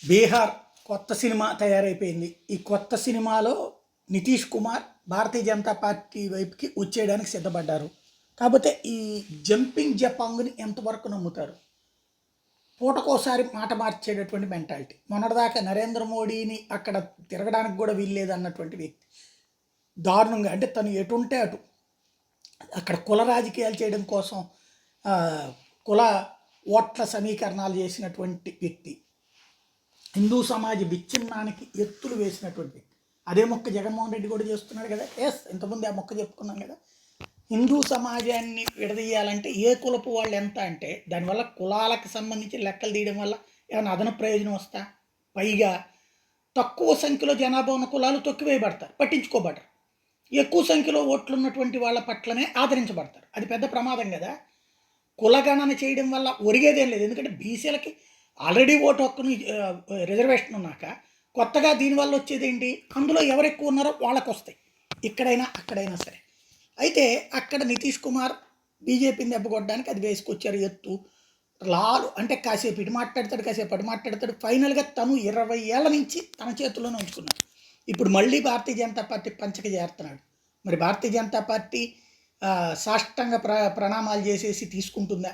బీహార్ కొత్త సినిమా తయారైపోయింది. ఈ కొత్త సినిమాలో నితీష్ కుమార్ భారతీయ జనతా పార్టీ వైపుకి వచ్చేయడానికి సిద్ధపడ్డారు. కాకపోతే ఈ జంపింగ్ జపాంగ్ని ఎంతవరకు నమ్ముతారు? పూటకోసారి మాట మార్చేటటువంటి మెంటాలిటీ. మొన్నటిదాకా నరేంద్ర మోడీని అక్కడ తిరగడానికి కూడా వీల్లేదు అన్నటువంటి వ్యక్తి దారుణంగా, అంటే తను ఎటుంటే అటు అక్కడ కుల రాజకీయాలు చేయడం కోసం ఆ, కుల ఓట్ల సమీకరణాలు చేసినటువంటి వ్యక్తి, హిందూ సమాజ విచ్ఛిన్నానికి ఎత్తులు వేసినటువంటి వ్యక్తి. అదే మొక్క జగన్మోహన్ రెడ్డి కూడా చేస్తున్నాడు కదా. ఇంతకుముందు ఆ మొక్క చెప్పుకున్నాం కదా. హిందూ సమాజాన్ని విడదీయాలంటే ఏ కులపు వాళ్ళు ఎంత అంటే దానివల్ల కులాలకు సంబంధించి లెక్కలు తీయడం వల్ల ఏమైనా అదనపు ప్రయోజనం వస్తా? పైగా తక్కువ సంఖ్యలో జనాభా ఉన్న కులాలు తొక్కివేయబడతారు, పట్టించుకోబడరు. ఎక్కువ సంఖ్యలో ఓట్లు ఉన్నటువంటి వాళ్ళ పట్లనే ఆదరించబడతారు. అది పెద్ద ప్రమాదం కదా. కులగణన చేయడం వల్ల ఒరిగేదేం లేదు. ఎందుకంటే బీసీలకి ఆల్రెడీ ఓటు హక్కుని రిజర్వేషన్ ఉన్నాక కొత్తగా దీనివల్ల వచ్చేది ఏంటి? అందులో ఎవరు ఎక్కువ ఉన్నారో వాళ్ళకు వస్తాయి, ఇక్కడైనా అక్కడైనా సరే. అయితే అక్కడ నితీష్ కుమార్ బీజేపీని దెబ్బకొట్టడానికి అది వేసుకొచ్చారు ఎత్తు. లాలు అంటే కాసేపు ఇటు మాట్లాడతాడు, కాసేపు అటు మాట్లాడతాడు. ఫైనల్గా తను 20 ఏళ్ల నుంచి తన చేతుల్లోనే ఉంచుకున్నాడు. ఇప్పుడు మళ్ళీ భారతీయ జనతా పార్టీ పంచక చేరుతున్నాడు. మరి భారతీయ జనతా పార్టీ సాష్టంగ ప్రణామాలు చేసేసి తీసుకుంటుందా,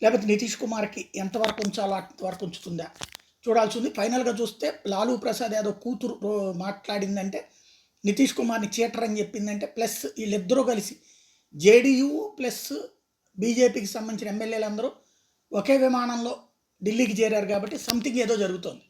లేకపోతే నితీష్ కుమార్కి ఎంతవరకు ఉంచాలో అంతవరకు ఉంచుతుందా చూడాల్సి ఉంది. ఫైనల్గా చూస్తే లాలూ ప్రసాద్ యాదవ్ కూతురు మాట్లాడిందంటే, నితీష్ కుమార్ని చీటర్ అని చెప్పిందంటే, ప్లస్ వీళ్ళిద్దరూ కలిసి జేడీయూ ప్లస్ బీజేపీకి సంబంధించిన ఎమ్మెల్యేలు అందరూ ఒకే విమానంలో ఢిల్లీకి చేరారు కాబట్టి సంథింగ్ ఏదో జరుగుతోంది.